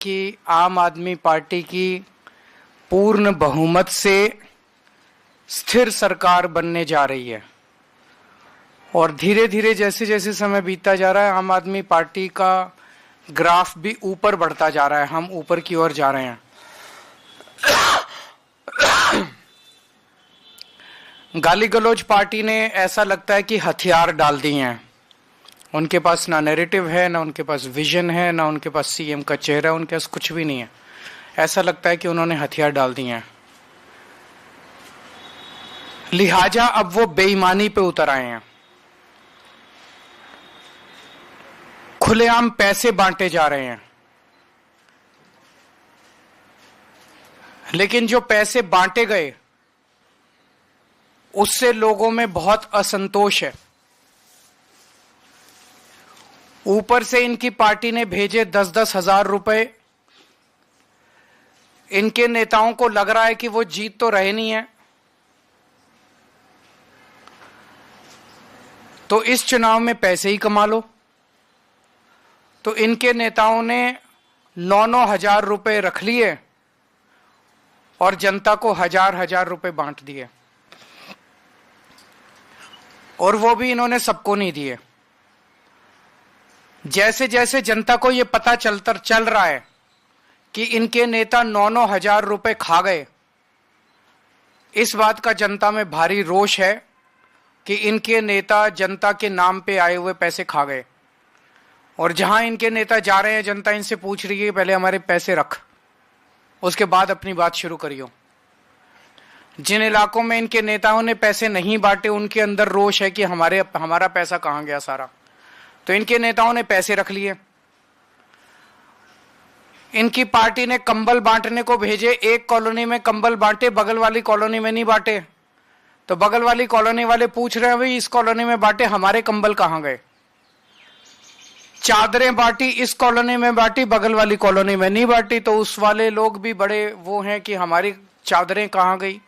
कि आम आदमी पार्टी की पूर्ण बहुमत से स्थिर सरकार बनने जा रही है और धीरे धीरे जैसे जैसे समय बीतता जा रहा है आम आदमी पार्टी का ग्राफ भी ऊपर बढ़ता जा रहा है। हम ऊपर की ओर जा रहे हैं। गाली गलौज पार्टी ने ऐसा लगता है कि हथियार डाल दिए हैं। उनके पास ना नैरेटिव है, ना उनके पास विजन है, ना उनके पास सीएम का चेहरा, उनके पास कुछ भी नहीं है। ऐसा लगता है कि उन्होंने हथियार डाल दिए हैं, लिहाजा अब वो बेईमानी पे उतर आए हैं। खुलेआम पैसे बांटे जा रहे हैं, लेकिन जो पैसे बांटे गए उससे लोगों में बहुत असंतोष है। ऊपर से इनकी पार्टी ने भेजे 10-10 हजार रुपए। इनके नेताओं को लग रहा है कि वो जीत तो रहे नहीं है, तो इस चुनाव में पैसे ही कमा लो। तो इनके नेताओं ने 9-9 हजार रुपए रख लिए और जनता को 1000-1000 रुपए बांट दिए, और वो भी इन्होंने सबको नहीं दिए। जैसे जैसे जनता को यह पता चल रहा है कि इनके नेता 9-9 हजार रुपए खा गए, इस बात का जनता में भारी रोष है कि इनके नेता जनता के नाम पे आए हुए पैसे खा गए। और जहां इनके नेता जा रहे हैं जनता इनसे पूछ रही है पहले हमारे पैसे रख, उसके बाद अपनी बात शुरू करियो। जिन इलाकों में इनके नेताओं ने पैसे नहीं बांटे उनके अंदर रोष है कि हमारा पैसा कहां गया सारा। तो इनके नेताओं ने पैसे रख लिए। इनकी पार्टी ने कंबल बांटने को भेजे, एक कॉलोनी में कंबल बांटे, बगल वाली कॉलोनी में नहीं बांटे। तो बगल वाली कॉलोनी वाले पूछ रहे हैं भाई इस कॉलोनी में बांटे, हमारे कंबल कहां गए। चादरें बांटी, इस कॉलोनी में बांटी, बगल वाली कॉलोनी में नहीं बांटी। तो उस वाले लोग भी बड़े वो हैं कि हमारी चादरें कहां गई।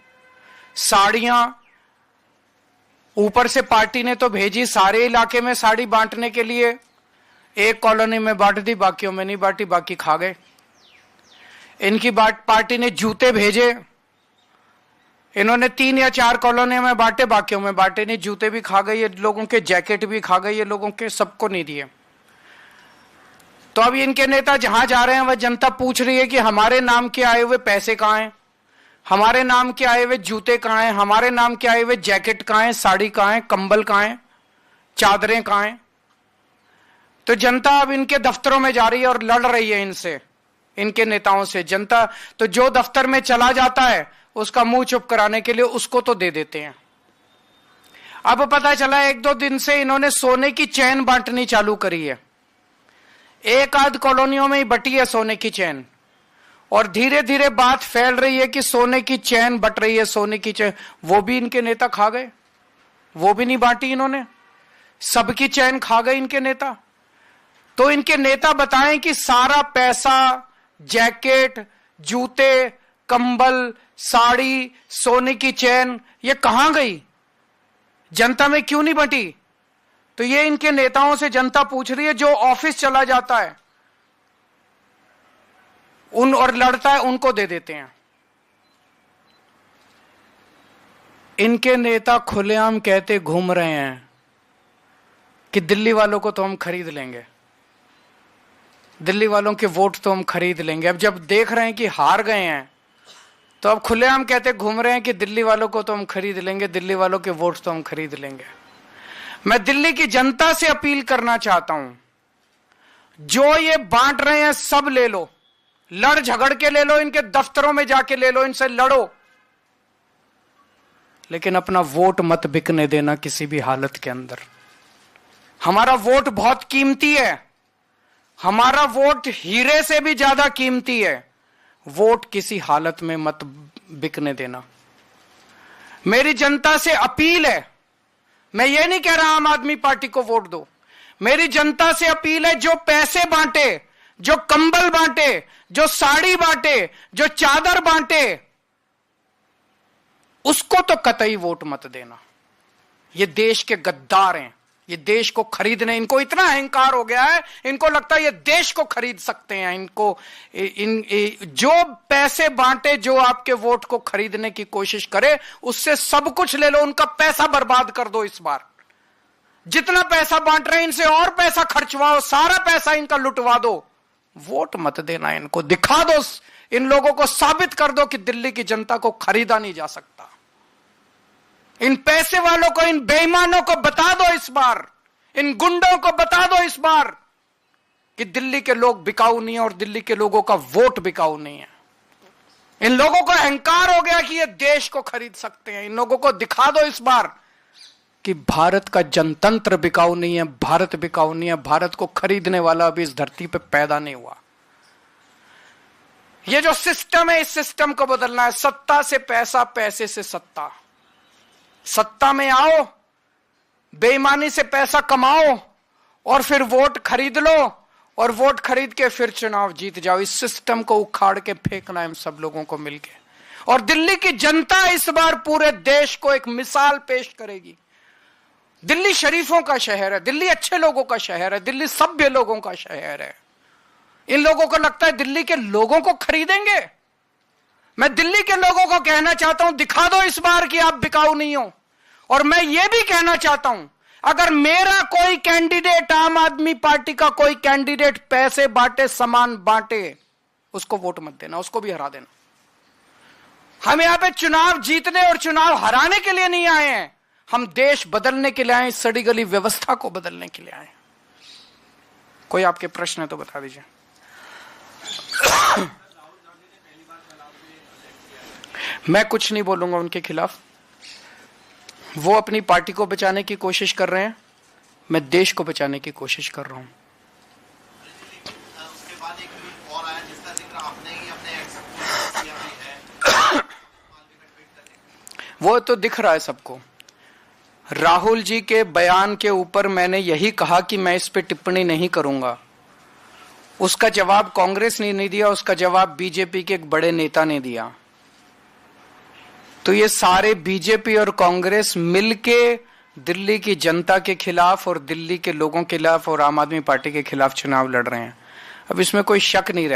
साड़ियां ऊपर से पार्टी ने तो भेजी सारे इलाके में साड़ी बांटने के लिए, एक कॉलोनी में बांट दी, बाकियों में नहीं बांटी, बाकी खा गए। इनकी पार्टी ने जूते भेजे, इन्होंने 3 या 4 कॉलोनी में बांटे, बाकियों में बांटे नहीं, जूते भी खा गए ये लोगों के, जैकेट भी खा गए ये लोगों के, सबको नहीं दिए। तो अब इनके नेता जहां जा रहे हैं वह जनता पूछ रही है कि हमारे नाम के आए हुए पैसे कहां हैं, हमारे नाम के आए हुए जूते कहां हैं, हमारे नाम के आए हुए जैकेट कहां हैं, साड़ी कहां है, कंबल कहां है, चादरें कहां हैं। तो जनता अब इनके दफ्तरों में जा रही है और लड़ रही है इनसे, इनके नेताओं से। जनता तो जो दफ्तर में चला जाता है उसका मुंह चुप कराने के लिए उसको तो दे देते हैं। अब पता चला 1-2 दिन से इन्होंने सोने की चैन बांटनी चालू करी है। एक आध कॉलोनियों में ही बटी है सोने की चैन, और धीरे धीरे बात फैल रही है कि सोने की चैन बट रही है, सोने की चैन। वो भी इनके नेता खा गए, वो भी नहीं बांटी इन्होंने, सबकी चैन खा गए इनके नेता। तो इनके नेता बताएं कि सारा पैसा, जैकेट, जूते, कंबल, साड़ी, सोने की चैन, ये कहां गई, जनता में क्यों नहीं बटी। तो ये इनके नेताओं से जनता पूछ रही है। जो ऑफिस चला जाता है उन और लड़ता है उनको दे देते हैं। इनके नेता खुलेआम कहते घूम रहे हैं कि दिल्ली वालों को तो हम खरीद लेंगे, दिल्ली वालों के वोट तो हम खरीद लेंगे। अब जब देख रहे हैं कि हार गए हैं तो अब खुलेआम कहते घूम रहे हैं कि दिल्ली वालों को तो हम खरीद लेंगे, दिल्ली वालों के वोट तो हम खरीद लेंगे। मैं दिल्ली की जनता से अपील करना चाहता हूं, जो ये बांट रहे हैं सब ले लो, लड़ झगड़ के ले लो, इनके दफ्तरों में जाके ले लो, इनसे लड़ो, लेकिन अपना वोट मत बिकने देना किसी भी हालत के अंदर। हमारा वोट बहुत कीमती है, हमारा वोट हीरे से भी ज्यादा कीमती है। वोट किसी हालत में मत बिकने देना। मेरी जनता से अपील है, मैं ये नहीं कह रहा आम आदमी पार्टी को वोट दो, मेरी जनता से अपील है जो पैसे बांटे, जो कंबल बांटे, जो साड़ी बांटे, जो चादर बांटे, उसको तो कतई वोट मत देना। ये देश के गद्दार हैं, ये देश को खरीदने, इनको इतना अहंकार हो गया है, इनको लगता है ये देश को खरीद सकते हैं। इनको जो पैसे बांटे, जो आपके वोट को खरीदने की कोशिश करे, उससे सब कुछ ले लो, उनका पैसा बर्बाद कर दो। इस बार जितना पैसा बांट रहे हैं, इनसे और पैसा खर्चवाओ, सारा पैसा इनका लुटवा दो, वोट मत देना इनको। दिखा दो, इन लोगों को साबित कर दो कि दिल्ली की जनता को खरीदा नहीं जा सकता। इन पैसे वालों को, इन बेईमानों को बता दो इस बार, इन गुंडों को बता दो इस बार कि दिल्ली के लोग बिकाऊ नहीं है और दिल्ली के लोगों का वोट बिकाऊ नहीं है। इन लोगों को अहंकार हो गया कि ये देश को खरीद सकते हैं। इन लोगों को दिखा दो इस बार कि भारत का जनतंत्र बिकाऊ नहीं है, भारत बिकाऊ नहीं है, भारत को खरीदने वाला अभी इस धरती पे पैदा नहीं हुआ। ये जो सिस्टम है, इस सिस्टम को बदलना है। सत्ता से पैसा, पैसे से सत्ता। सत्ता में आओ, बेईमानी से पैसा कमाओ और फिर वोट खरीद लो, और वोट खरीद के फिर चुनाव जीत जाओ। इस सिस्टम को उखाड़ के फेंकना है हम सब लोगों को मिलके। और दिल्ली की जनता इस बार पूरे देश को एक मिसाल पेश करेगी। दिल्ली शरीफों का शहर है, दिल्ली अच्छे लोगों का शहर है, दिल्ली सभ्य लोगों का शहर है। इन लोगों को लगता है दिल्ली के लोगों को खरीदेंगे। मैं दिल्ली के लोगों को कहना चाहता हूं, दिखा दो इस बार कि आप बिकाऊ नहीं हो। और मैं यह भी कहना चाहता हूं, अगर मेरा कोई कैंडिडेट, आम आदमी पार्टी का कोई कैंडिडेट पैसे बांटे, सामान बांटे, उसको वोट मत देना, उसको भी हरा देना। हम यहां पे चुनाव जीतने और चुनाव हराने के लिए नहीं आए हैं, हम देश बदलने के लिए आए, सड़ी गली व्यवस्था को बदलने के लिए आए। कोई आपके प्रश्न है तो बता दीजिए। मैं कुछ नहीं बोलूंगा उनके खिलाफ। वो अपनी पार्टी को बचाने की कोशिश कर रहे हैं, मैं देश को बचाने की कोशिश कर रहा हूं। उसके बाद एक ट्वीट और आया जिसका जिक्र आपने ही अपने एक्स पे किया भी है। वो तो दिख रहा है सबको। राहुल जी के बयान के ऊपर मैंने यही कहा कि मैं इस पे टिप्पणी नहीं करूंगा। उसका जवाब कांग्रेस ने नहीं दिया, उसका जवाब बीजेपी के एक बड़े नेता ने दिया। तो ये सारे बीजेपी और कांग्रेस मिलके दिल्ली की जनता के खिलाफ और दिल्ली के लोगों के खिलाफ और आम आदमी पार्टी के खिलाफ चुनाव लड़ रहे हैं। अब इसमें कोई शक नहीं रहा।